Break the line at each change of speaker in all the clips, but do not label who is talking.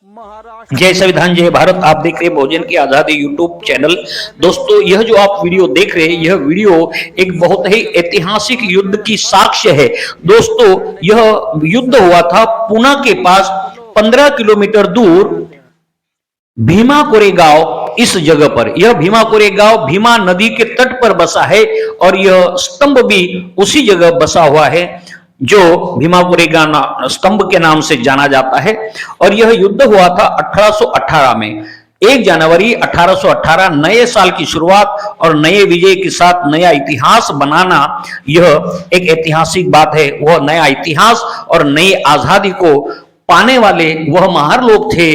महाराष्ट्र।
जय संविधान जय भारत। आप देख रहे हैं भोजन की आजादी यूट्यूब चैनल। दोस्तों, यह जो आप वीडियो देख रहे हैं, यह वीडियो एक बहुत ही ऐतिहासिक युद्ध की साक्ष्य है। दोस्तों, यह युद्ध हुआ था पुणे के पास 15 किलोमीटर दूर भीमा कोरेगांव इस जगह पर। यह भीमा कोरेगांव भीमा नदी के तट पर बसा है और यह स्तंभ भी उसी जगह बसा हुआ है जो भीमा कोरेगांव स्तंभ के नाम से जाना जाता है। और यह युद्ध हुआ था 1818 में। 1 जनवरी 1818 नए साल की शुरुआत और नए विजय के साथ नया इतिहास बनाना, यह एक ऐतिहासिक बात है। वह नया इतिहास और नई आजादी को पाने वाले वह महान लोग थे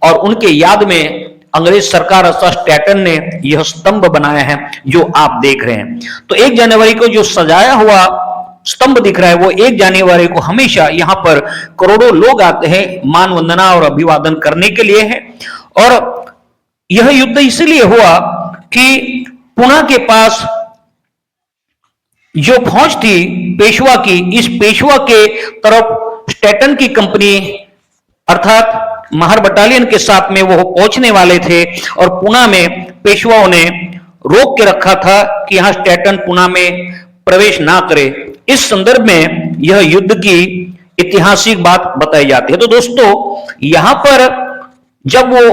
और उनके याद में अंग्रेज सरकार अर्थात स्टैटन ने यह स्तंभ बनाया है जो आप देख रहे हैं। तो 1 जनवरी को जो सजाया हुआ स्तंभ दिख रहा है, वो 1 जनवरी को हमेशा यहाँ पर करोड़ों लोग आते हैं मान वंदना और अभिवादन करने के लिए है। और यह युद्ध इसलिए हुआ कि पुणे के पास जो फौज थी पेशवा की, इस पेशवा के तरफ स्टैटन की कंपनी अर्थात महार बटालियन के साथ में वो पहुंचने वाले थे और पुणे में पेशवाओं ने रोक के रखा था कि यहां स्टैटन पुणे में प्रवेश ना करे। इस संदर्भ में यह युद्ध की ऐतिहासिक बात बताई जाती है। तो दोस्तों, यहां पर जब वो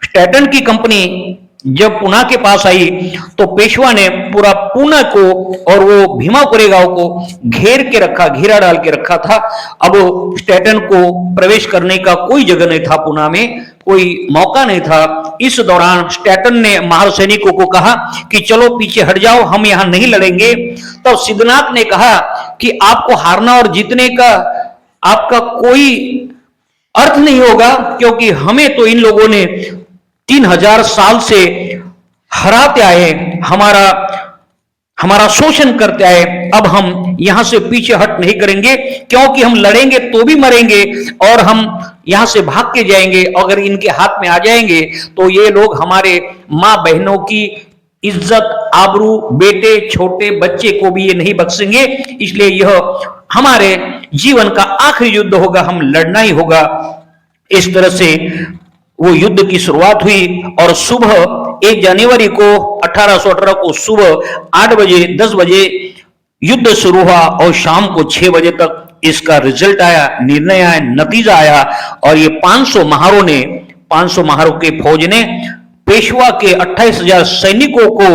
स्टैटन की कंपनी जब पुणे के पास आई तो पेशवा ने पूरा पुणे को और वो भीमा कोरेगांव को घेर के रखा, घेरा डाल के रखा था। अब स्टैटन को प्रवेश करने का कोई जगह नहीं था, पुणे में कोई मौका नहीं था। इस दौरान स्टैटन ने महार सैनिकों को कहा कि चलो पीछे हट जाओ, हम यहां नहीं लड़ेंगे। तब सिद्धनाथ ने कहा कि आपको हारना और जीतने का आपका कोई अर्थ नहीं होगा, क्योंकि हमें तो इन लोगों ने 3000 साल से हराते आए, हमारा शोषण करते आए। अब हम यहां से पीछे हट नहीं करेंगे, क्योंकि हम लड़ेंगे तो भी मरेंगे और हम यहां से भाग के जाएंगे। अगर इनके हाथ में आ जाएंगे तो ये लोग हमारे मां बहनों की इज्जत, आबरू, बेटे, छोटे बच्चे को भी ये नहीं बख्शेंगे। इसलिए यह हमारे जीवन का आखिरी युद्ध होगा, हम लड़ना ही होगा। इस तरह से वो युद्ध की शुरुआत हुई और सुबह 1 जनवरी को 1818 को सुबह 8 बजे 10 बजे युद्ध शुरू हुआ और शाम को 6 बजे तक इसका रिजल्ट आया, निर्णय आया, नतीजा आया। और ये 500 महारों के फौज ने पेशवा के 28,000 सैनिकों को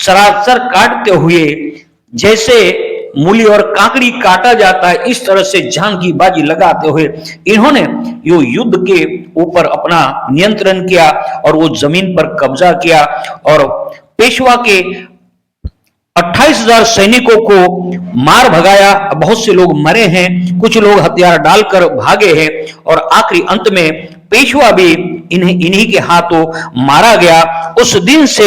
सरासर काटते हुए जैसे मूली और काकड़ी काटा जाता है, इस तरह से जान की बाजी लगाते हुए इन्होंने यो युद्ध के ऊपर अपना नियंत्रण किया और वो जमीन पर कब्जा किया। और पेशवा के 28,000 सैनिकों को मार भगाया। बहुत से लोग मरे हैं, कुछ लोग हथियार डालकर भागे हैं और आखिरी अंत में पेशवा भी इन्हीं के हाथों मारा गया। उस दिन से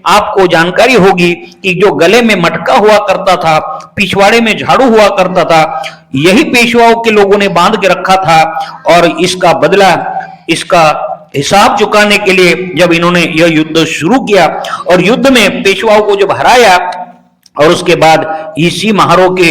आपको जानकारी होगी कि जो गले में मटका हुआ करता था, पिछवाड़े में झाड़ू हुआ करता था, यही पेशवाओं के लोगों ने बांध के रखा था। और इसका बदला, इसका हिसाब चुकाने के लिए जब इन्होंने यह युद्ध शुरू किया और युद्ध में पेशवाओं को जब हराया और उसके बाद इसी महारों के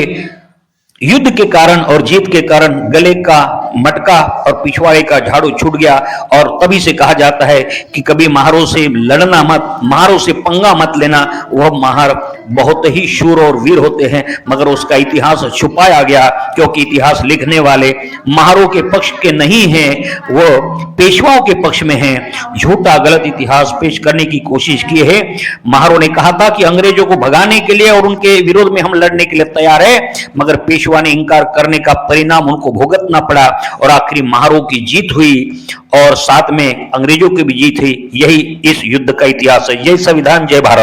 युद्ध के कारण और जीत के कारण गले का मटका और पिछवाड़े का झाड़ू छूट गया। और तभी से कहा जाता है कि कभी महारों से लड़ना मत, महारों से पंगा मत लेना। वह महार बहुत ही शूर और वीर होते हैं, मगर उसका इतिहास छुपाया गया, क्योंकि इतिहास लिखने वाले महारों के पक्ष के नहीं हैं, वो पेशवाओं के पक्ष में हैं। झूठा गलत इतिहास पेश करने की कोशिश की है। महारों ने कहा था कि अंग्रेजों को भगाने के लिए और उनके विरोध में हम लड़ने के लिए तैयार है, मगर पेशवा ने इंकार करने का परिणाम उनको भुगतना पड़ा और आखिरी महारों की जीत हुई और साथ में अंग्रेजों की भी जीत हुई। यही इस युद्ध का इतिहास है। जय संविधान जय भारत।